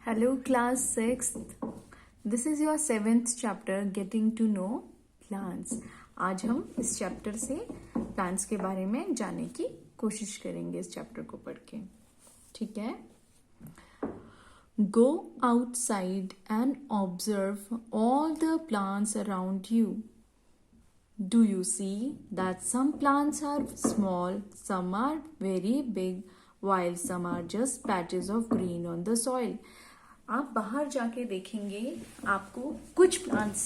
Hello, class 6th. This is your 7th chapter, Getting to Know Plants. आज हम इस chapter से plants के बारे में जानने की कोशिश करेंगे इस चैप्टर को पढ़ के. ठीक है. Go outside and observe all the plants around you. Do you see that some plants are small, some are very big, while some are just patches of green on the soil? आप बाहर जाके देखेंगे आपको कुछ plants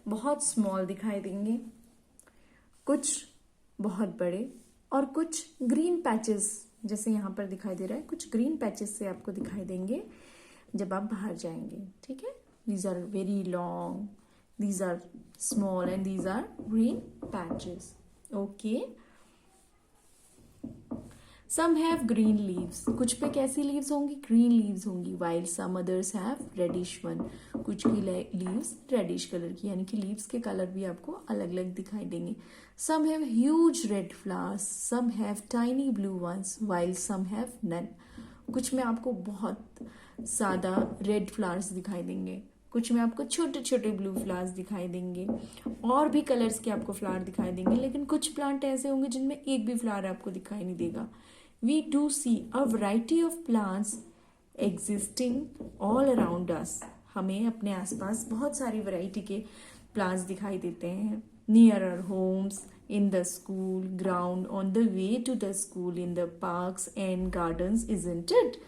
बहुत small दिखाई देंगे, कुछ बहुत बड़े और कुछ ग्रीन पैचेस जैसे यहाँ पर दिखाई दे रहा है, कुछ ग्रीन पैचेस से आपको दिखाई देंगे जब आप बाहर जाएंगे. ठीक है. These are very long, these are small and these are green patches. Okay. Some have green leaves. कुछ पे कैसी leaves होंगी? Green leaves होंगी. While some others have reddish one. कुछ की leaves reddish color की, यानी कि leaves के color भी आपको अलग अलग दिखाई देंगे. Some have huge red flowers. Some have tiny blue ones. While some have none. कुछ में आपको बहुत ज़्यादा red flowers दिखाई देंगे, कुछ में आपको छोटे छोटे ब्लू फ्लावर्स दिखाई देंगे, और भी कलर्स के आपको फ्लावर दिखाई देंगे, लेकिन कुछ प्लांट ऐसे होंगे जिनमें एक भी फ्लावर आपको दिखाई नहीं देगा. We do see a variety of plants existing all around us. हमें अपने आसपास बहुत सारी वैरायटी के प्लांट्स दिखाई देते हैं. Near our homes, in the school ground, on the way to the school, in the parks and gardens, isn't it?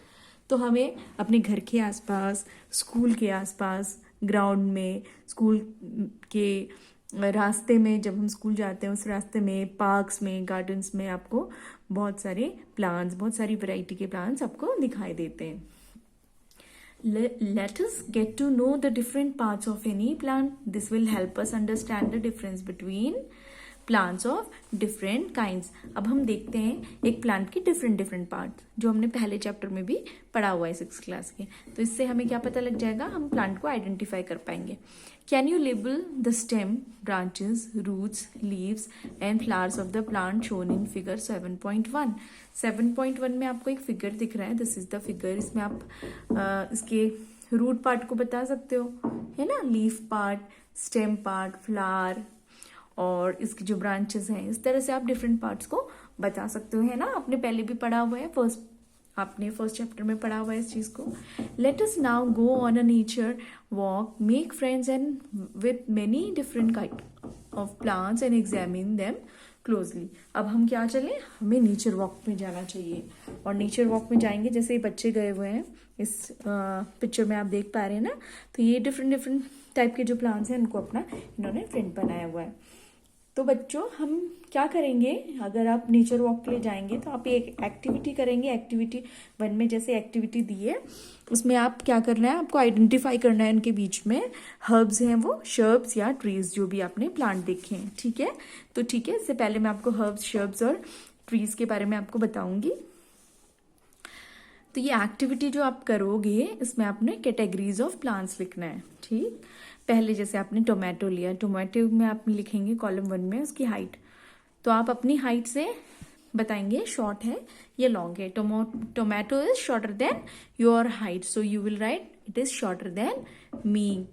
तो हमें अपने घर के आसपास, स्कूल के आसपास, ग्राउंड में, स्कूल के रास्ते में, जब हम स्कूल जाते हैं उस रास्ते में, पार्क्स में, गार्डन्स में आपको बहुत सारे प्लांट्स, बहुत सारी वैरायटी के प्लांट्स आपको दिखाई देते हैं. Let us get to know the different parts of any plant. This will help us understand the difference between plants of different kinds. अब हम देखते हैं एक प्लांट की डिफरेंट पार्ट जो हमने पहले चैप्टर में भी पढ़ा हुआ है 6th क्लास के. तो इससे हमें क्या पता लग जाएगा, हम प्लांट को आइडेंटिफाई कर पाएंगे. Can you label the stem, branches, roots, leaves and flowers of the plant shown in figure 7.1. 7.1 में आपको एक फिगर दिख रहा है. This is the figure. इसमें आप इसके रूट पार्ट को बता सकते हो, है ना, leaf part, stem part, flower और इसकी जो ब्रांचेस हैं. इस तरह से आप डिफरेंट पार्ट्स को बता सकते हो, है ना. आपने पहले भी पढ़ा हुआ है, आपने फर्स्ट चैप्टर में पढ़ा हुआ है इस चीज को. Let us now go on a nature walk, make friends and with many different kind of plants and examine them closely. अब हम क्या चले, हमें नेचर वॉक में जाना चाहिए. और नेचर वॉक में जाएंगे, जैसे बच्चे गए हुए हैं इस पिक्चर में आप देख पा रहे हैं ना, तो ये डिफरेंट टाइप के जो प्लांट्स हैं उनको अपना इन्होंने फ्रेंड बनाया हुआ है. तो बच्चों हम क्या करेंगे, अगर आप नेचर वॉक के लिए जाएंगे तो आप एक एक्टिविटी करेंगे. एक्टिविटी 1 में जैसे एक्टिविटी दी है उसमें आप क्या करना है, आपको आइडेंटिफाई करना है इनके बीच में हर्ब्स हैं वो, शर्ब्स या ट्रीज जो भी आपने प्लांट देखे हैं. ठीक है. तो ठीक है, इससे पहले मैं आपको हर्ब्स, शर्ब्स और ट्रीज के बारे में आपको बताऊंगी. तो ये एक्टिविटी जो आप करोगे इसमें आपने कैटेगरीज ऑफ प्लांट्स लिखना है. ठीक. पहले जैसे आपने टोमेटो लिया, टोमेटो में आप लिखेंगे कॉलम 1 में उसकी हाइट. तो आप अपनी हाइट से बताएंगे शॉर्ट है या लॉन्ग है. Tomato is shorter than your height, so you will write it is shorter than me.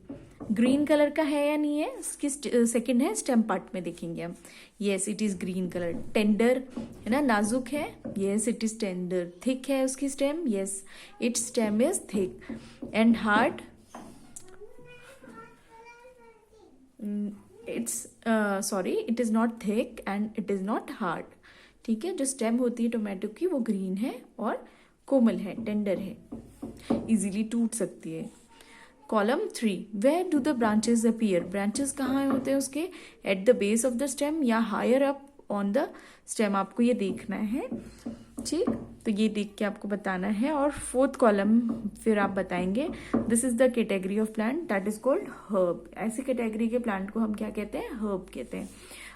Green colour का है या नहीं है, इसकी सेकंड है स्टेम पार्ट में देखेंगे हम. Yes, it is green colour. Tender है ना, नाजुक है. Yes, it is tender. Thick है उसकी stem. Yes, it's stem is thick. And hard, it is not thick and it is not hard. ठीक है. जो स्टेम होती है टोमेटो की वो ग्रीन है और कोमल है, टेंडर है, इजीली टूट सकती है. Column 3, where do the branches appear. Branches कहाँ होते हैं उसके, at the base of the stem या higher up on the stem, आपको ये देखना है. ठीक. तो ये देख के आपको बताना है. और 4th कॉलम फिर आप बताएंगे this is the category of plant that is called herb. ऐसी कैटेगरी के प्लांट को हम क्या कहते हैं, हर्ब कहते हैं.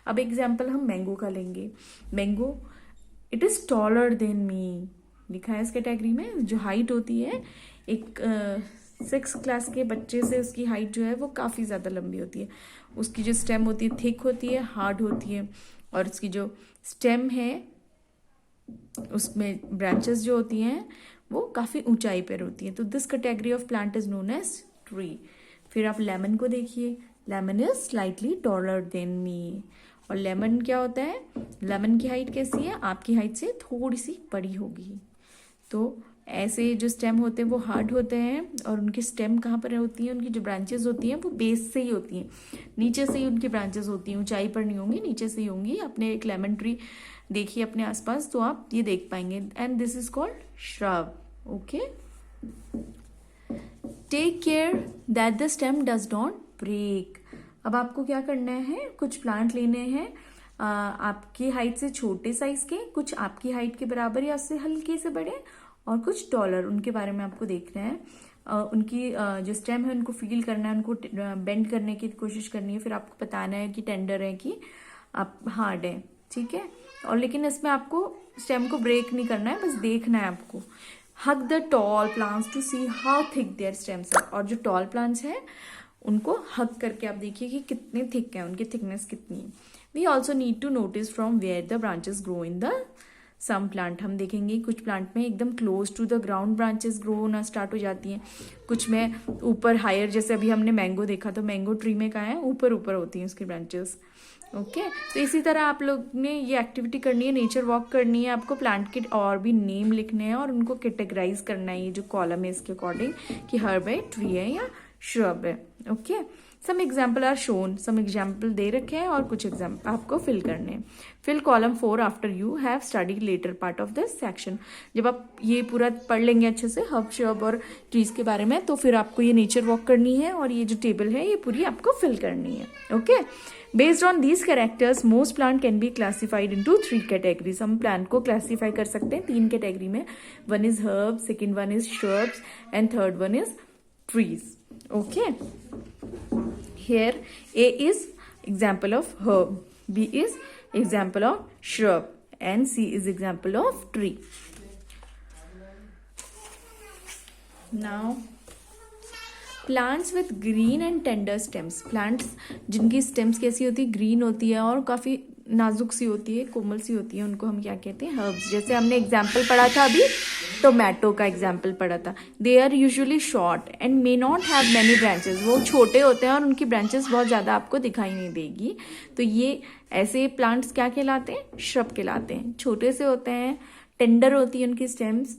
अब एग्जाम्पल हम मैंगो का लेंगे. Mango, it is taller than मी, लिखा है इस कैटेगरी में. जो हाइट होती है एक 6th क्लास के बच्चे से, उसकी हाइट जो है वो काफ़ी ज़्यादा लंबी होती है. उसकी जो स्टेम होती है थिक होती है, हार्ड होती है, और उसकी जो स्टेम है उसमें ब्रांचेस जो होती हैं वो काफ़ी ऊंचाई पर होती है। तो this category of plant is known as tree. फिर आप लेमन को देखिए, lemon is slightly taller than me. और लेमन क्या होता है, लेमन की हाइट कैसी है, आपकी हाइट से थोड़ी सी बड़ी होगी। तो ऐसे जो स्टेम होते हैं वो हार्ड होते हैं, और उनकी स्टेम कहाँ पर होती है, उनकी जो ब्रांचेस होती हैं वो बेस से ही होती हैं, नीचे से ही उनकी ब्रांचेस होती हैं, ऊंचाई पर नहीं होंगी, नीचे से ही होंगी। आपने एक लेमन ट्री देखिए अपने आसपास तो आप ये देख पाएंगे। And this is called shrub. Okay, take care that the stem does not break. अब आपको क्या करना है, कुछ प्लांट लेने हैं आपकी हाइट से छोटे साइज के, कुछ आपकी हाइट के बराबर या उससे हल्के से बड़े, और कुछ टॉलर। उनके बारे में आपको देखना है, उनकी जो स्टेम है उनको फील करना है, उनको बेंड करने की कोशिश करनी है। फिर आपको बताना है कि टेंडर है कि आप हार्ड है, ठीक है। और लेकिन इसमें आपको स्टेम को ब्रेक नहीं करना है, बस देखना है आपको। Hug the tall plants to see how thick their stems are. और जो टॉल प्लांट्स हैं उनको हग करके आप देखिए कि कितने थिक हैं, उनकी थिकनेस कितनी है। We also need to notice from where the branches grow in the some plant. हम देखेंगे कुछ प्लांट में एकदम close to the ground branches grow होना स्टार्ट हो जाती हैं, कुछ में ऊपर हायर, जैसे अभी हमने मैंगो देखा तो मैंगो ट्री में कहाँ है, ऊपर ऊपर होती हैं उसकी ब्रांचेस। ओके, तो इसी तरह आप लोग ने ये एक्टिविटी करनी है, नेचर वॉक करनी है, आपको प्लांट के और भी नेम लिखने हैं और उनको कैटेगराइज करना है, ये जो कॉलम है इसके अकॉर्डिंग कि हर्ब है, ट्री है या श्रब है। Okay, some example are shown, some example दे रखे हैं और कुछ एग्जाम्पल आपको फिल करने हैं। Fill column 4 after you have study later part of this section. जब आप ये पूरा पढ़ लेंगे अच्छे से हर्ब श्रब और ट्रीज के बारे में, तो फिर आपको ये नेचर वॉक करनी है और ये जो टेबल है ये पूरी आपको फिल करनी है। Okay, based on these characters most plant can be classified into 3 categories. हम प्लांट को क्लासीफाई कर सकते हैं 3 कैटेगरी में। One is herb, second one is shrubs and third one is trees. Okay, here A is example of herb, B is example of shrub, and C is example of tree. Now plants with green and tender stems. Plants जिनकी stems कैसी होती है, green होती है और काफी नाजुक सी होती है, कोमल सी होती है, उनको हम क्या कहते हैं, हर्ब्स। जैसे हमने एग्जाम्पल पढ़ा था अभी, टोमेटो का एग्जाम्पल पढ़ा था। They are usually short and may not have many branches. वो छोटे होते हैं और उनकी ब्रांचेस बहुत ज़्यादा आपको दिखाई नहीं देगी। तो ये ऐसे प्लांट्स क्या कहलाते हैं, श्रब कहलाते हैं। छोटे से होते हैं, टेंडर होती है उनकी स्टेम्स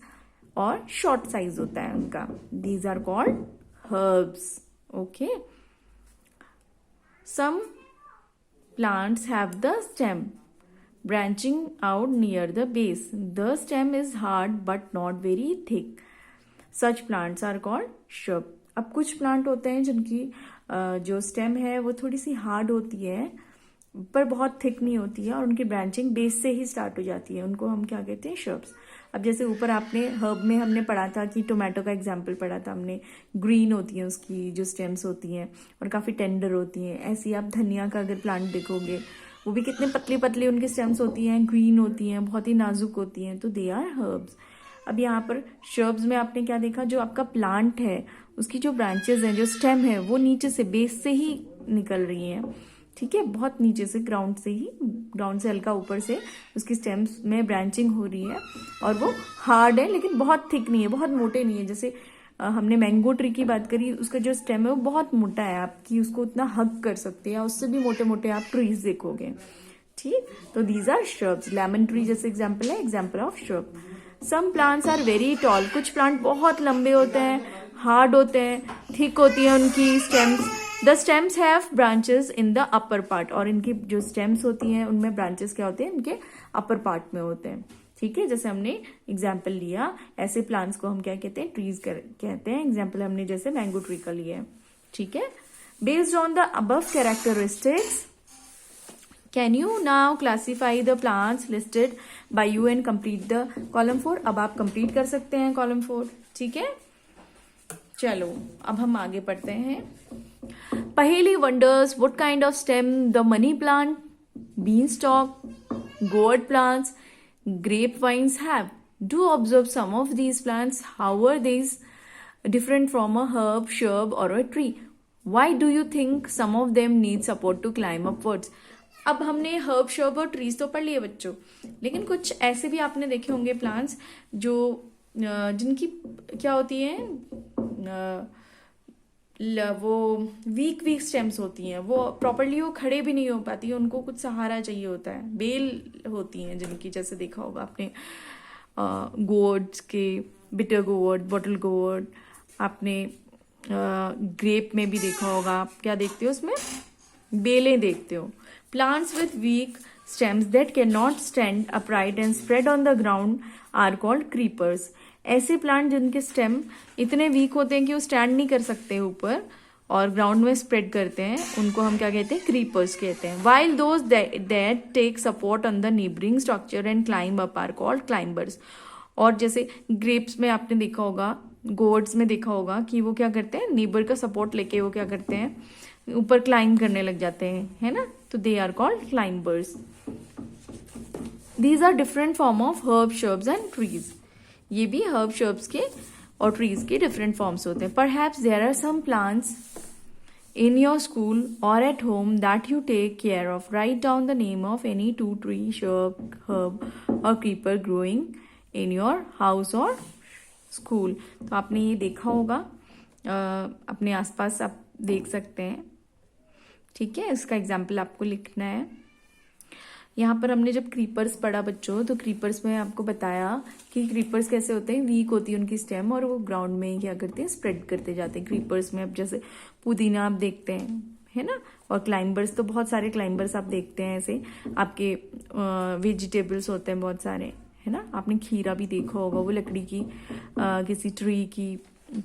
और शॉर्ट साइज होता है उनका। These are called herbs. Okay, some plants have the stem branching out near the base. The stem is hard but not very thick. Such plants are called shrub. अब कुछ plant होते हैं जिनकी जो stem है वो थोड़ी सी हार्ड होती है पर बहुत थिक नहीं होती है और उनकी ब्रांचिंग बेस से ही स्टार्ट हो जाती है, उनको हम क्या कहते हैं, श्रब्स। अब जैसे ऊपर आपने हर्ब में हमने पढ़ा था कि टोमेटो का एग्जाम्पल पढ़ा था हमने, ग्रीन होती हैं उसकी जो स्टेम्स होती हैं और काफ़ी टेंडर होती हैं। ऐसी आप धनिया का अगर प्लांट देखोगे वो भी कितने पतली पतली उनकी स्टेम्स होती हैं, ग्रीन होती हैं, बहुत ही नाजुक होती हैं, तो दे आर हर्ब्स। अब यहाँ पर श्रब्स में आपने क्या देखा, जो आपका प्लांट है उसकी जो ब्रांचेज हैं, जो स्टेम है वो नीचे से बेस से ही निकल रही हैं, ठीक है, बहुत नीचे से, ग्राउंड से ही, ग्राउंड से हल्का ऊपर से उसकी स्टेम्स में ब्रांचिंग हो रही है और वो हार्ड है लेकिन बहुत थिक नहीं है, बहुत मोटे नहीं है। जैसे हमने मैंगो ट्री की बात करी, उसका जो स्टेम है वो बहुत मोटा है, आपकी उसको उतना हग कर सकते हैं, उससे भी मोटे मोटे आप ट्रीज देखोगे, ठीक। तो these are shrubs. Lemon tree जैसे एग्जाम्पल है, example of shrub. Some plants are very tall. कुछ प्लांट बहुत लंबे होते हैं, हार्ड होते हैं, थिक होती है उनकी stems. The stems have branches in the upper part. और इनकी जो स्टेम्स होती हैं उनमें ब्रांचेस क्या होते हैं, इनके अपर पार्ट में होते हैं, ठीक है। जैसे हमने एग्जाम्पल लिया, ऐसे प्लांट्स को हम क्या कहते हैं, ट्रीज कहते हैं। एग्जाम्पल हमने जैसे मैंगो ट्री का लिया है, ठीक है। Based on the above characteristics can you now classify the plants listed by you and complete the column 4। अब आप कंप्लीट कर सकते हैं कॉलम 4, ठीक है। चलो अब हम आगे पढ़ते हैं। Paheli wonders what kind of stem the money plant, beanstalk, gourd plants, grapevines have. Do observe some of these plants. How are these different from a herb, shrub or a tree? Why do you think some of them need support to climb upwards? अब हमने herb, shrub और trees तो पढ़ लिए बच्चों, लेकिन कुछ ऐसे भी आपने देखे होंगे प्लांट्स जो जिनकी क्या होती है, वो वीक वीक स्टेम्स होती हैं, वो प्रॉपरली वो खड़े भी नहीं हो पाती है, उनको कुछ सहारा चाहिए होता है। बेल होती हैं जिनकी, जैसे देखा होगा आपने गोवर्ड्स के, बिटर गोवर्ड, बॉटल गोवर्ड, आपने ग्रेप में भी देखा होगा। आप क्या देखते हो उसमें, बेलें देखते हो। Plants with week stems that cannot stand upright and spread on the ground are called creepers. ऐसे प्लांट जिनके स्टेम इतने वीक होते हैं कि वो स्टैंड नहीं कर सकते ऊपर और ग्राउंड में स्प्रेड करते हैं, उनको हम क्या कहते हैं, क्रीपर्स कहते हैं। while those that take support on the neighboring structure and climb up are called climbers. और जैसे ग्रेप्स में आपने देखा होगा, गोवर्ड्स में देखा होगा कि वो क्या करते हैं, नीबर का सपोर्ट लेके वो क्या करते हैं, ऊपर क्लाइंब करने लग जाते हैं, है ना, तो they are called climbers. These are different form of herb, shrubs and trees. ये भी हर्ब, शर्ब्स के और ट्रीज के डिफरेंट फॉर्म्स होते हैं। Perhaps there are some plants in your school or at home that you take care of. Write down the name of any 2 tree, shrub, herb or creeper growing in your house or school. तो आपने ये देखा होगा, अपने आसपास आप देख सकते हैं, ठीक है। इसका एग्जाम्पल आपको लिखना है। यहाँ पर हमने जब क्रीपर्स पढ़ा बच्चों, तो क्रीपर्स में आपको बताया कि क्रीपर्स कैसे होते हैं, वीक होती है उनकी स्टेम और वो ग्राउंड में क्या करते हैं, स्प्रेड करते जाते हैं। क्रीपर्स में अब जैसे पुदीना आप देखते हैं, है ना, और क्लाइंबर्स तो बहुत सारे क्लाइंबर्स आप देखते हैं, ऐसे आपके वेजिटेबल्स होते हैं बहुत सारे, है ना। आपने खीरा भी देखा होगा, वो लकड़ी की किसी ट्री की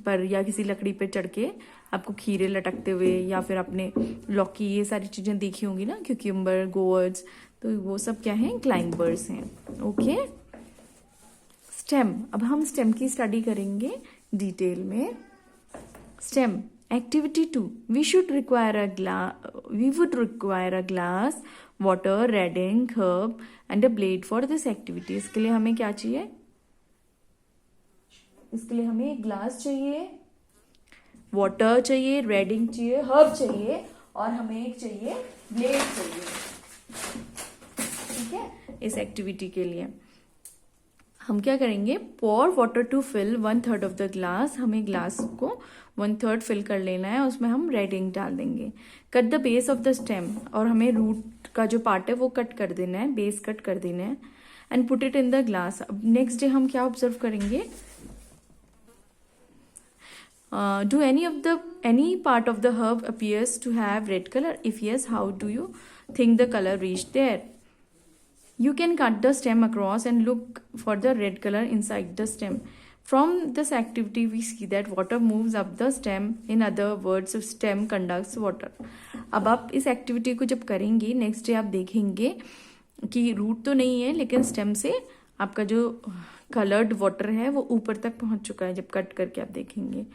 पर या किसी लकड़ी पे चढ़ के आपको खीरे लटकते हुए, या फिर आपने लौकी, ये सारी चीजें देखी होंगी ना, क्यूकम्बर, गोवर्ड्स, तो वो सब क्या है, क्लाइंबर्स हैं। Okay, stem. अब हम स्टेम की स्टडी करेंगे डिटेल में। Stem activity 2, we would require a glass, water, red ink, herb and a blade for this activity. इसके लिए हमें क्या चाहिए, इसके लिए हमें एक ग्लास चाहिए, वाटर चाहिए, रेड इंक चाहिए, हर्ब चाहिए और हमें एक चाहिए ब्लेड चाहिए, ठीक है। इस एक्टिविटी के लिए हम क्या करेंगे, pour water to fill 1/3 of the glass. हमें ग्लास को 1/3 फिल कर लेना है, उसमें हम रेड इंक डाल देंगे। Cut the base of the stem, और हमें रूट का जो पार्ट है वो कट कर देना है, बेस कट कर देना है। And put it in the glass. अब नेक्स्ट डे हम क्या ऑब्जर्व करेंगे, do any part of the herb appears to have red color? If yes, how do you think the color reached there? You can cut the stem across and look for the red color inside the stem. From this activity we see that water moves up the stem. In other words, stem conducts water. अब आप इस activity को जब करेंगे, next day आप देखेंगे कि root तो नहीं है, लेकिन स्टेम से आपका जो कलर्ड वाटर है वो ऊपर तक पहुंच चुका है, जब कट करके आप देखेंगे,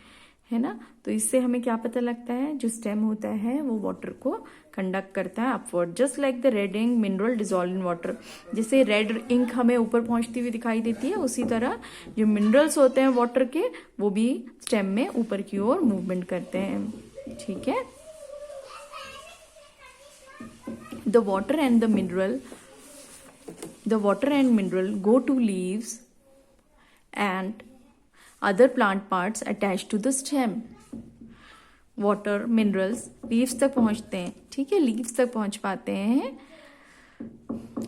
है ना। तो इससे हमें क्या पता लगता है, जो स्टेम होता है वो वाटर को कंडक्ट करता है upward, just like the red ink mineral dissolve in water. जैसे रेड इंक हमें ऊपर पहुंचती हुई दिखाई देती है, उसी तरह जो मिनरल्स होते हैं वाटर के, वो भी स्टेम में ऊपर की ओर मूवमेंट करते हैं, ठीक है। The water and mineral go to leaves and other plant parts attached to the stem. Water, minerals leaves तक पहुंचते हैं, ठीक है, लीव्स तक पहुंच पाते हैं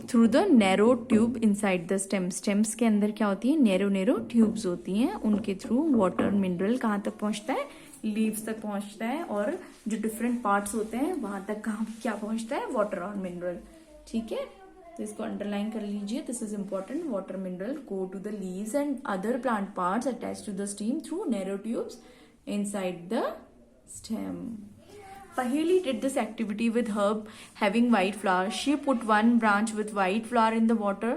through the narrow tube inside the stem. Stems के अंदर क्या होती है, नैरो ट्यूब्स होती हैं, उनके थ्रू वाटर, मिनरल कहाँ तक पहुंचता है, लीव्स तक पहुंचता है, और जो डिफरेंट पार्ट्स होते हैं वहां तक कहाँ क्या पहुंचता है, वाटर और मिनरल, ठीक है। तो इसको अंडरलाइन कर लीजिए, this is important. Water, mineral go to the leaves and other plant parts attach to the stem through narrow tubes inside the stem. Paheli did this activity with herb having white flower. She put one branch with white flower in the water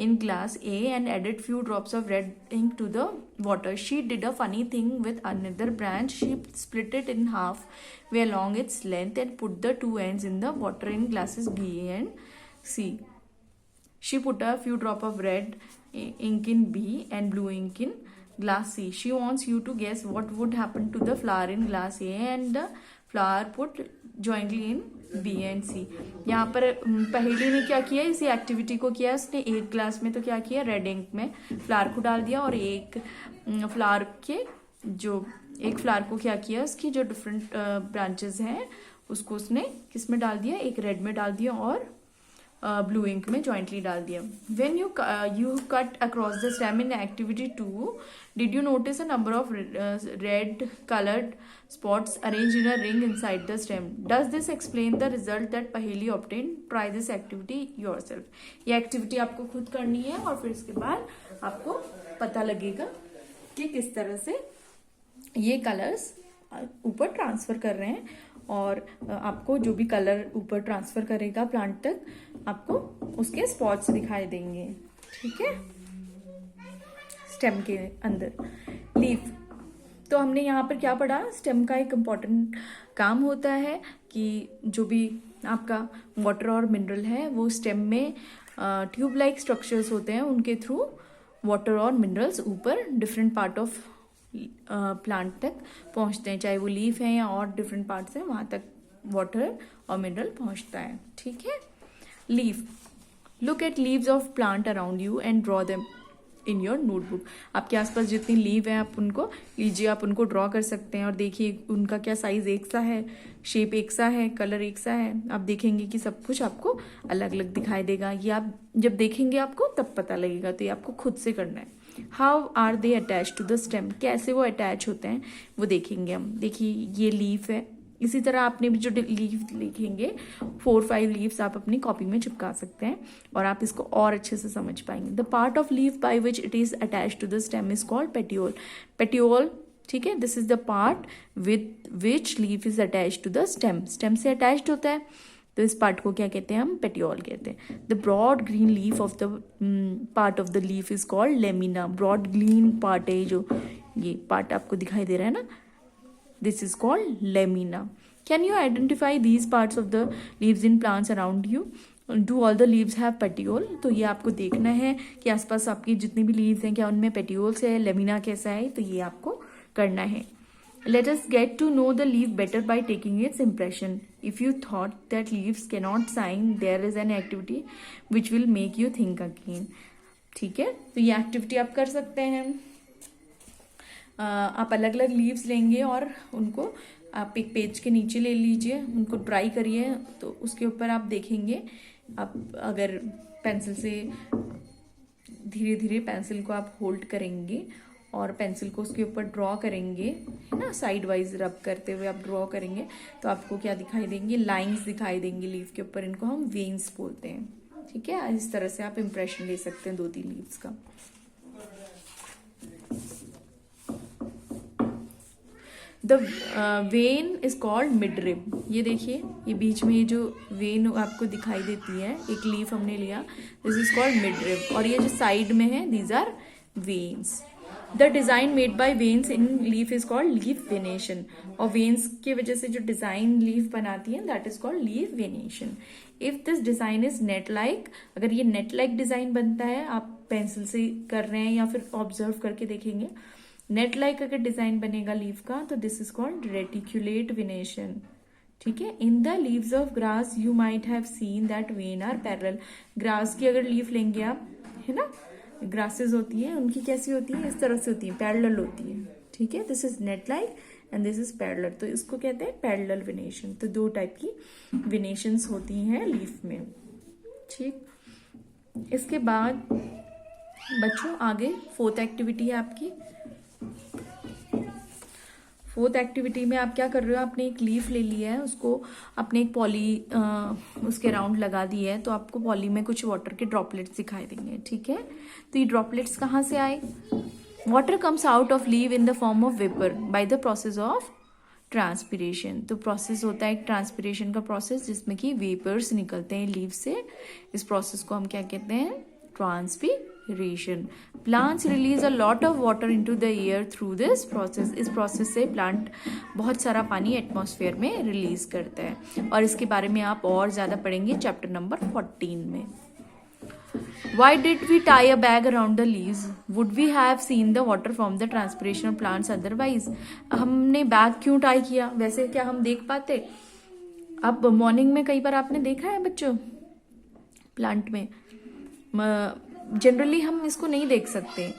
in glass A and added few drops of red ink to the water. She did a funny thing with another branch. She split it in half way along its length and put the two ends in the water in glasses B and C. She put a few drops of red ink in B and blue ink in glass C. She wants you to guess what would happen to the flower in glass A and the flower put jointly in B and C. यहाँ पर पहेली ने क्या किया, इसी activity को किया उसने एक ग्लास में, तो क्या किया, रेड इंक में फ्लावर को डाल दिया और एक फ्लावर को क्या किया, उसकी जो डिफरेंट ब्रांचेस हैं उसको उसने किस में डाल दिया, एक रेड में डाल दिया और ब्लू इंक में जॉइंटली डाल दिया। When you cut across the stem in activity 2, did you notice a number of red coloured spots arranged in a ring inside the stem? Does this explain the result that पहेली obtained? Try this activity yourself. ये activity आपको खुद करनी है और फिर इसके बाद आपको पता लगेगा कि किस तरह से ये कलर्स ऊपर ट्रांसफर कर रहे हैं और आपको जो भी कलर ऊपर ट्रांसफर करेगा प्लांट तक, आपको उसके स्पॉट्स दिखाई देंगे। ठीक है, स्टेम के अंदर। लीफ, तो हमने यहाँ पर क्या पढ़ा, स्टेम का एक इम्पॉर्टेंट काम होता है कि जो भी आपका वाटर और मिनरल है वो स्टेम में ट्यूब लाइक स्ट्रक्चर्स होते हैं, उनके थ्रू वाटर और मिनरल्स ऊपर डिफरेंट पार्ट ऑफ प्लांट तक पहुँचते हैं, चाहे वो लीफ है या और डिफरेंट पार्ट्स हैं, वहाँ तक वाटर और मिनरल पहुँचता है। ठीक है, leaf, look at leaves of plant around you and draw them in your notebook. आपके आसपास जितनी लीव है आप उनको लीजिए, आप उनको ड्रॉ कर सकते हैं और देखिए उनका क्या साइज एक सा है, शेप एक सा है, कलर एक सा है। आप देखेंगे कि सब कुछ आपको अलग अलग दिखाई देगा। ये आप जब देखेंगे आपको तब पता लगेगा, तो ये आपको खुद से करना है। How are they attach to the stem, कैसे वो अटैच होते हैं वो देखेंगे हम। देखिए ये लीफ है, इसी तरह आपने भी जो लीव लिखेंगे 4-5 लीव्स आप अपनी कॉपी में चिपका सकते हैं और आप इसको और अच्छे से समझ पाएंगे। The part of leaf by which it is attach to the stem is called petiole. Petiole, ठीक है, this is the part with which leaf is attach to the stem. Stem से अटैच्ड होता है, तो इस पार्ट को क्या कहते हैं हम, पेटियोल कहते हैं। The broad green leaf of the part of the leaf is called lamina. Broad green part है जो ये पार्ट आपको दिखाई दे रहा है ना, this is called lamina. Can you identify these parts of the leaves in plants around you? Do all the leaves have petiole? तो ये आपको देखना है कि आसपास आपकी जितनी भी लीव्स हैं क्या उनमें पेटियोल्स है, लेमिना कैसा है, तो ये आपको करना है। Let us get to know the leaf better by taking its impression. If you thought that leaves cannot sign, there is an activity which will make you think again. ठीक है, तो ये एक्टिविटी आप कर सकते हैं। आप अलग अलग लीव्स लेंगे और उनको आप एक पेज के नीचे ले लीजिए, उनको ड्राई करिए, तो उसके ऊपर आप देखेंगे, आप अगर पेंसिल से धीरे धीरे पेंसिल को आप होल्ड करेंगे और पेंसिल को उसके ऊपर ड्रॉ करेंगे, है ना, साइड वाइज रब करते हुए आप ड्रॉ करेंगे, तो आपको क्या दिखाई देंगे, लाइंस दिखाई देंगी लीव के ऊपर, इनको हम वेन्स बोलते हैं। ठीक है, इस तरह से आप इंप्रेशन ले सकते हैं 2-3 लीव्स का। The when is called midrib. ये देखिए, ये बीच में ये जो वेन आपको दिखाई देती है, एक लीफ हमने लिया, दिस इज कॉल्ड मिडरिब, और ये जो साइड में है these are veins. The design made by veins in leaf is called leaf venation, और वेन्स की वजह से जो डिजाइन लीफ बनाती है that is called leaf venation. If this design is net like, अगर ये नेट लाइक डिजाइन बनता है, आप पेंसिल से कर रहे हैं या फिर ऑब्जर्व करके देखेंगे, नेट लाइक अगर डिजाइन बनेगा लीफ का, तो this is called reticulate venation. ठीक है, in the leaves of grass you might have seen that vein are parallel. Grass की अगर लीफ लेंगे आप, है ना, ग्रासेस होती है, उनकी कैसी होती है, इस तरह से होती है, पैरेलल होती है। ठीक है, this is net like and this is parallel, तो इसको कहते हैं पैरेलल वेनेशन। तो 2 टाइप की वेनेशंस होती हैं लीफ में। ठीक, इसके बाद बच्चों आगे 4th एक्टिविटी है आपकी। 4th एक्टिविटी में आप क्या कर रहे हो, आपने एक लीफ ले लिया है, उसको आपने एक पॉली उसके राउंड लगा दी है, तो आपको पॉली में कुछ वाटर के ड्रॉपलेट्स दिखाई देंगे। ठीक है, तो ये ड्रॉपलेट्स कहाँ से आए, water comes out of leave in the form of vapour by the process of transpiration. तो प्रोसेस होता है एक ट्रांसपिरेशन का प्रोसेस, जिसमें कि वेपर्स निकलते हैं लीव से। इस प्रोसेस को हम क्या कहते हैं, transpiration. Plants release a lot of water into the air through this process. इस प्रोसेस से प्लांट बहुत सारा पानी एटमॉस्फेयर में रिलीज करता है, और इसके बारे में आप और ज्यादा पढ़ेंगे चैप्टर नंबर 14 में। Why did we tie a bag around the leaves? Would we have seen the water from the transpiration of plants otherwise? हमने बैग क्यों टाई किया, वैसे क्या हम देख पाते, अब मॉर्निंग में कई बार आपने देखा है बच्चों, प्लांट में जनरली हम इसको नहीं देख सकते।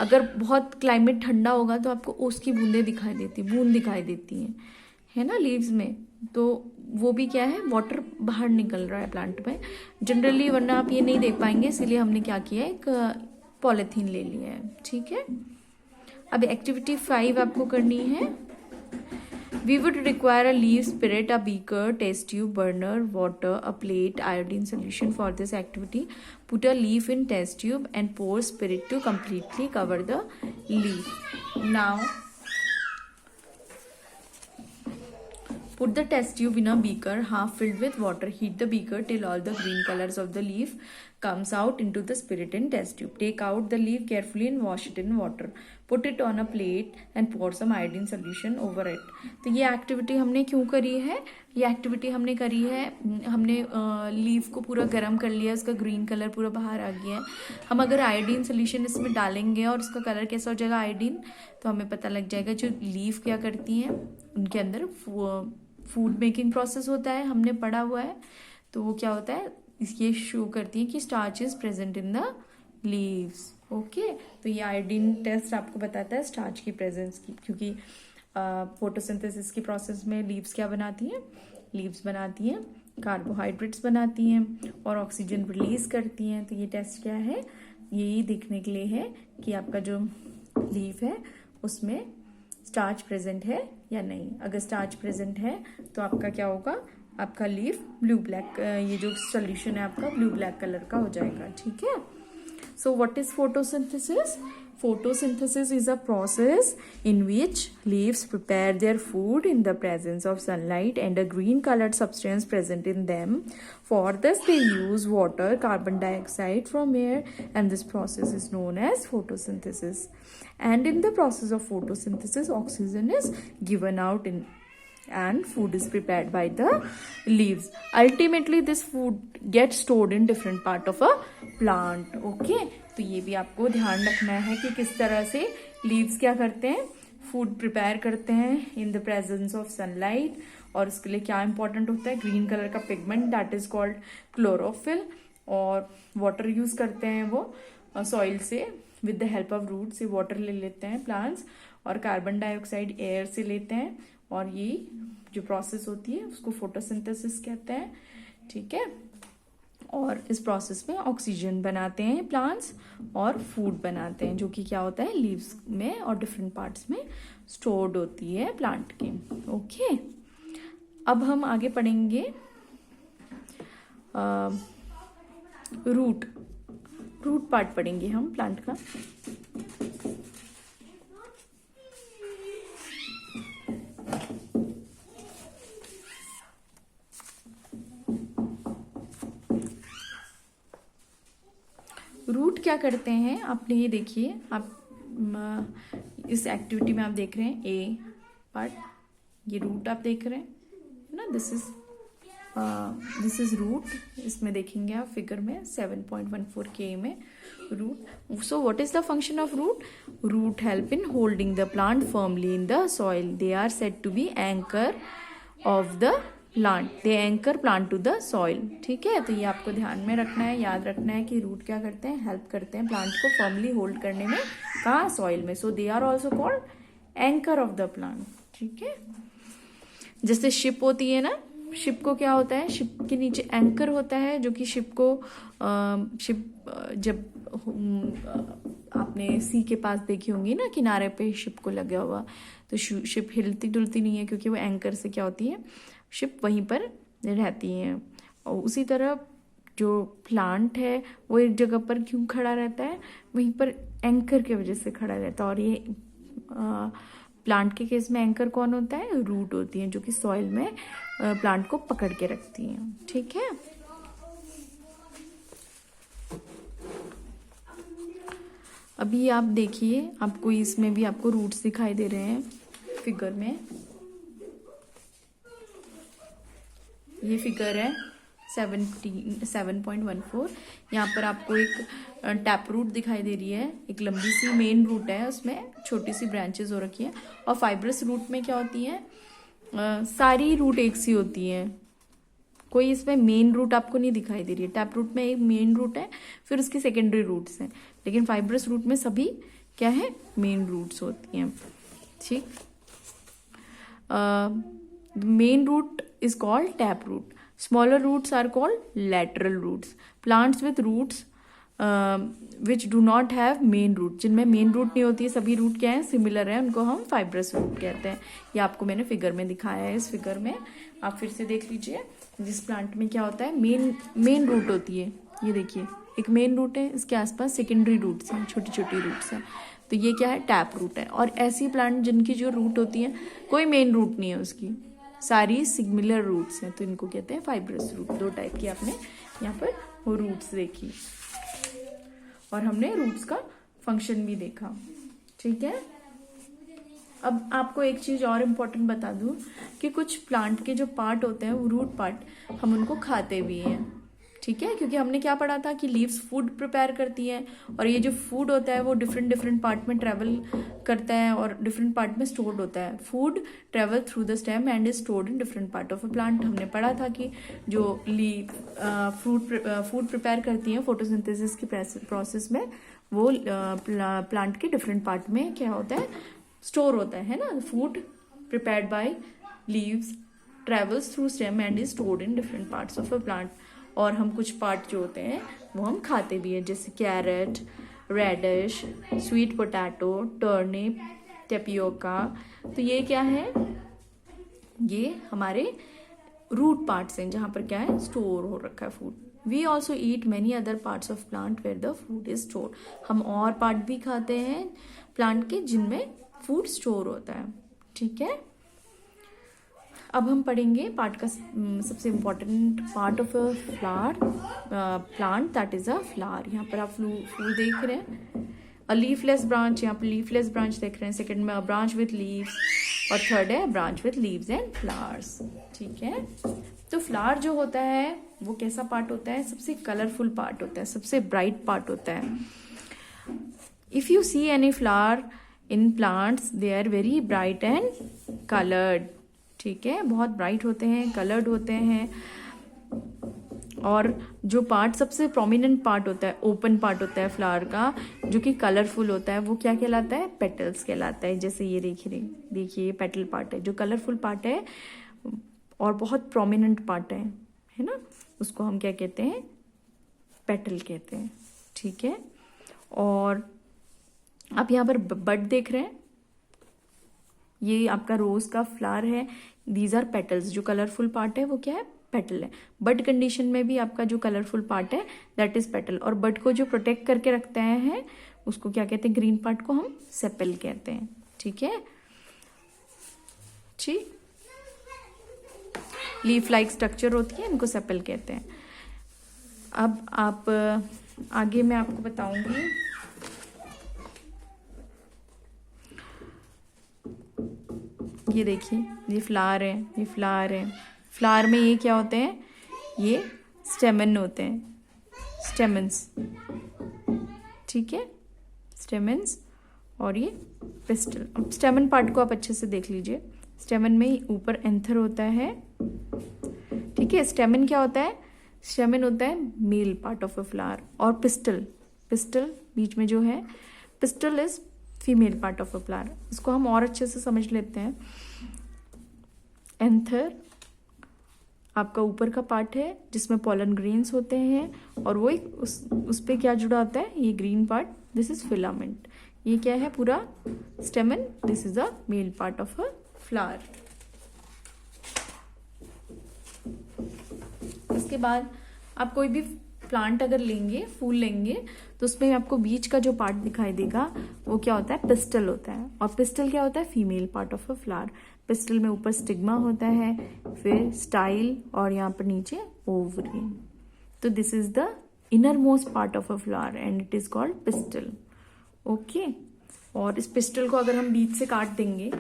अगर बहुत क्लाइमेट ठंडा होगा तो आपको ओस की बूंद दिखाई देती हैं, है ना, लीव्स में। तो वो भी क्या है, वाटर बाहर निकल रहा है प्लांट में जनरली, वरना आप ये नहीं देख पाएंगे। इसीलिए हमने क्या किया है, एक पॉलिथीन ले लिया है। ठीक है, अब एक्टिविटी 5 आपको करनी है। We would require a leaf spirit, a beaker, test tube, burner, water, a plate, iodine solution for this activity. Put a leaf in test tube and pour spirit to completely cover the leaf. Now, put the test tube in a beaker half filled with water. Heat the beaker till all the green colors of the leaf comes out into the spirit in test tube. Take out the leaf carefully and wash it in water. Put it on a plate and pour some iodine solution over it. तो ये activity हमने क्यों करी है? ये activity हमने करी है, हमने लीफ को पूरा गर्म कर लिया, उसका ग्रीन कलर पूरा बाहर आ गया है। हम अगर आयोडीन सोल्यूशन इसमें डालेंगे और उसका कलर कैसा हो जाएगा, आयोडीन, तो हमें पता लग जाएगा जो लीफ क्या करती हैं, उनके अंदर फूड मेकिंग प्रोसेस होता है, हमने पढ़ा हुआ है। तो वो क्या होता है, ये शो करती है कि starch is present in the leaves. Okay, तो ये आयोडीन टेस्ट आपको बताता है स्टार्च की प्रेजेंस की, क्योंकि फोटोसिंथेसिस की प्रोसेस में लीव्स क्या बनाती हैं, लीव्स बनाती हैं कार्बोहाइड्रेट्स बनाती हैं और ऑक्सीजन रिलीज करती हैं। तो ये टेस्ट क्या है, यही देखने के लिए है कि आपका जो लीफ है उसमें स्टार्च प्रेजेंट है या नहीं। अगर स्टार्च प्रेजेंट है तो आपका क्या होगा, आपका लीफ ब्लू ब्लैक, ये जो सोल्यूशन है आपका ब्लू ब्लैक कलर का हो जाएगा। ठीक है, सो what is photosynthesis? Photosynthesis is a process in which leaves prepare their food in the presence of sunlight and a green colored substance present in them. For this they use water, carbon dioxide from air, and this process is known as photosynthesis. And in the process of photosynthesis, oxygen is given out and food is prepared by the leaves. Ultimately this food gets stored in different part of a plant. Okay, तो ये भी आपको ध्यान रखना है कि किस तरह से लीव्स क्या करते हैं, फूड प्रिपेयर करते हैं in the presence of sunlight. और उसके लिए क्या इंपॉर्टेंट होता है, ग्रीन कलर का pigment that is called chlorophyll, और वाटर यूज करते हैं वो सॉइल से, with the help of root से वाटर ले लेते हैं प्लांट्स, और कार्बन डाइऑक्साइड एयर से लेते हैं, और ये जो प्रोसेस होती है उसको फोटोसिंथेसिस कहते हैं। ठीक है, और इस प्रोसेस में ऑक्सीजन बनाते हैं प्लांट्स और फूड बनाते हैं, जो कि क्या होता है, लीव्स में और डिफरेंट पार्ट्स में स्टोर्ड होती है प्लांट के। ओके, अब हम आगे पढ़ेंगे रूट पार्ट पढ़ेंगे हम प्लांट का। रूट क्या करते हैं, आपने ये देखिए, आप इस एक्टिविटी में आप देख रहे हैं ए पार्ट, ये रूट आप देख रहे हैं ना, दिस इज रूट। इसमें देखेंगे आप फिगर में 7.14 के में root. So what is the function of root? Root help in holding the plant firmly in the soil. They are said to be anchor of the plant, they anchor plant to the soil. ठीक है, तो ये आपको ध्यान में रखना है, याद रखना है कि रूट क्या करते हैं, हेल्प करते हैं प्लांट को फर्मली होल्ड करने में, कहाँ, सॉइल में। So they are also called anchor of the plant. ठीक है, जैसे शिप होती है ना, शिप को क्या होता है, शिप के नीचे एंकर होता है, जो कि शिप को जब आपने सी के पास देखी होंगी ना, किनारे पे शिप को लगा हुआ, तो शिप हिलती डुलती नहीं है, क्योंकि वो एंकर से क्या होती है, शिप वहीं पर रहती हैं। और उसी तरह जो प्लांट है वो एक जगह पर क्यों खड़ा रहता है, वहीं पर एंकर की वजह से खड़ा रहता है। और ये प्लांट के केस में एंकर कौन होता है, रूट होती हैं, जो कि सॉइल में प्लांट को पकड़ के रखती हैं। ठीक है, अभी आप देखिए, आपको इसमें भी आपको रूट्स दिखाई दे रहे हैं फिगर में। ये फिगर है 7.14। यहाँ पर आपको एक टैप रूट दिखाई दे रही है, एक लंबी सी मेन रूट है, उसमें छोटी सी ब्रांचेस हो रखी है। और फाइब्रस रूट में क्या होती है, सारी रूट एक सी होती हैं, कोई इसमें मेन रूट आपको नहीं दिखाई दे रही है। टैप रूट में एक मेन रूट है, फिर उसकी सेकेंडरी रूट्स हैं, लेकिन फाइब्रस रूट में सभी क्या है, मेन रूट्स होती हैं। ठीक, main root is called tap root, smaller roots are called lateral roots. Plants with roots which do not have main root, जिनमें मेन रूट नहीं होती है, सभी रूट क्या है, सिमिलर है, उनको हम फाइब्रस रूट कहते हैं। ये आपको मैंने फिगर में दिखाया है, इस फिगर में आप फिर से देख लीजिए। जिस प्लांट में क्या होता है, मेन रूट होती है, ये देखिए एक मेन रूट है, इसके आसपास सेकेंडरी रूट्स हैं, छोटी छोटी रूट्स हैं, तो ये क्या है, टैप रूट है। और ऐसी प्लांट जिनकी जो रूट होती है, कोई मेन रूट नहीं है उसकी, सारी सिमिलर रूट्स हैं, तो इनको कहते हैं फाइब्रस रूट। दो टाइप की आपने यहाँ पर वो रूट्स देखी, और हमने रूट्स का फंक्शन भी देखा। ठीक है, अब आपको एक चीज और इम्पोर्टेंट बता दूं कि कुछ प्लांट के जो पार्ट होते हैं, वो रूट पार्ट, हम उनको खाते भी हैं। ठीक है, क्योंकि हमने क्या पढ़ा था कि लीव्स फूड प्रिपेयर करती हैं, और ये जो फूड होता है वो डिफरेंट डिफरेंट पार्ट में ट्रेवल करता है और डिफरेंट पार्ट में स्टोर्ड होता है। Food travel through the stem and is stored in different part of a plant. हमने पढ़ा था कि जो लीव फूड प्रिपेयर करती हैं फोटोसिंथेसिस की प्रोसेस में, वो प्लांट के डिफरेंट पार्ट में क्या होता है, स्टोर होता है ना। Food prepared by leaves travels through stem and is stored in different parts of a plant. और हम कुछ पार्ट जो होते हैं वो हम खाते भी हैं, जैसे carrot, radish, sweet potato, turnip, tapioca. तो ये क्या है, ये हमारे रूट पार्ट्स हैं, जहां पर क्या है, स्टोर हो रखा है food. We also eat many other parts of plant where the food is store. हम और पार्ट भी खाते हैं प्लांट के जिनमें फूड स्टोर होता है। ठीक है, अब हम पढ़ेंगे पार्ट का सबसे important part of a flower plant, that is a flower. यहाँ पर आप फूल देख रहे हैं, अ लीफलेस ब्रांच, यहाँ पर लीफलेस ब्रांच देख रहे हैं। सेकंड में अ ब्रांच विथ लीव्स, और थर्ड है branch with leaves and flowers. ठीक है, तो फ्लावर जो होता है वो कैसा पार्ट होता है, सबसे कलरफुल पार्ट होता है, सबसे ब्राइट पार्ट होता है। If you see any flower in plants, they are very bright and coloured. ठीक है, बहुत ब्राइट होते हैं, कलर्ड होते हैं। और जो पार्ट सबसे प्रोमिनेंट पार्ट होता है, ओपन पार्ट होता है फ्लावर का, जो कि कलरफुल होता है, वो क्या कहलाता है, पेटल्स कहलाता है। जैसे ये देखिए ये पेटल पार्ट है, जो कलरफुल पार्ट है और बहुत प्रोमिनेंट पार्ट है ना, उसको हम क्या कहते हैं, पेटल कहते हैं। ठीक है, और आप यहाँ पर बड देख रहे हैं, ये आपका रोज का फ्लावर है, दीज आर पेटल्स। जो कलरफुल पार्ट है वो क्या है, पेटल है। बड कंडीशन में भी आपका जो कलरफुल पार्ट है दैट इज पेटल, और बड को जो प्रोटेक्ट करके रखते हैं उसको क्या कहते हैं, ग्रीन पार्ट को हम सेपल कहते हैं। ठीक है, ठीक, लीफ लाइक स्ट्रक्चर होती है, इनको सेपल कहते हैं। अब आप आगे मैं आपको बताऊंगी ये देखिए, ये फ्लावर है, ये फ्लावर है। फ्लावर में ये क्या होते हैं, ये स्टेमन होते हैं, स्टेमन्स। ठीक है, स्टेमन्स, और ये पिस्टल। अब स्टेमन पार्ट को आप अच्छे से देख लीजिए। स्टेमन में ऊपर एंथर होता है। ठीक है, स्टेमन क्या होता है, स्टेमन होता है male part of a flower, और पिस्टल, पिस्टल बीच में जो है, pistil is female part of a flower. इसको हम और अच्छे से समझ लेते हैं। एंथर आपका ऊपर का पार्ट है जिसमें पॉलन ग्रेन्स होते हैं, और वो एक उस पे क्या जुड़ा होता है, ये green part, this is filament. ये क्या है, पूरा स्टेमन, this is a male part of a flower. इसके बाद आप कोई भी प्लांट अगर लेंगे, फूल लेंगे, तो उसमें आपको बीच का जो पार्ट दिखाई देगा वो क्या होता है, पिस्टल होता है। और पिस्टल क्या होता है, female part of a flower. Pistol में ऊपर स्टिग्मा होता है, फिर स्टाइल, और यहाँ पर नीचे ओवरी। तो this is the inner most part of a flower and it is called pistol. Okay, और इस पिस्टल को अगर हम बीच से काट देंगे,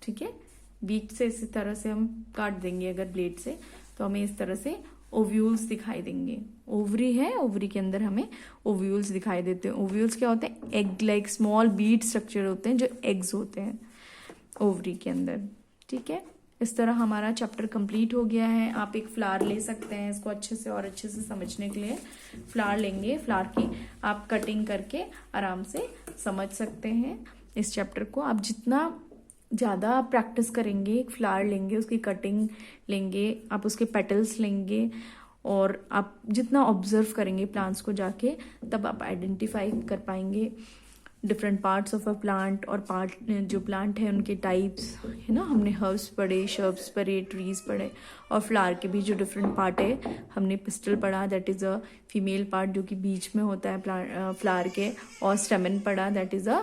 ठीक है, बीच से इसी तरह से हम काट देंगे अगर ब्लेड से, तो हमें इस तरह से ओव्यूल्स दिखाई देंगे। ओवरी है, ओवरी के अंदर हमें ओव्यूल्स दिखाई देते हैं। ओव्यूल्स क्या होते हैं, egg like small Beed structure होते हैं, जो एग्स होते हैं ओवरी के अंदर। ठीक है, इस तरह हमारा चैप्टर कंप्लीट हो गया है। आप एक फ्लावर ले सकते हैं, इसको अच्छे से और अच्छे से समझने के लिए फ्लावर लेंगे, फ्लावर की आप कटिंग करके आराम से समझ सकते हैं इस चैप्टर को। आप जितना ज़्यादा प्रैक्टिस करेंगे, एक फ्लावर लेंगे, उसकी कटिंग लेंगे, आप उसके पेटल्स लेंगे और आप जितना ऑब्जर्व करेंगे प्लांट्स को जाके, तब आप आइडेंटिफाई कर पाएंगे different parts of a plant. और पार्ट जो प्लांट है उनके टाइप्स है ना, हमने हर्ब्स पढ़े, शर्ब्स पढ़े, ट्रीज पढ़े, और फ्लावर के भी जो डिफरेंट पार्ट है हमने पिस्टल पढ़ा, that is a female part जो कि बीच में होता है फ्लावर के, और स्टेमन पढ़ा, that is a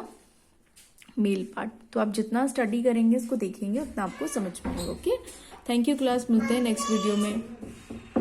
male part. तो आप जितना स्टडी करेंगे, इसको देखेंगे, उतना आपको समझ पाएंगे। ओके, थैंक यू क्लास, मिलते हैं नेक्स्ट वीडियो में।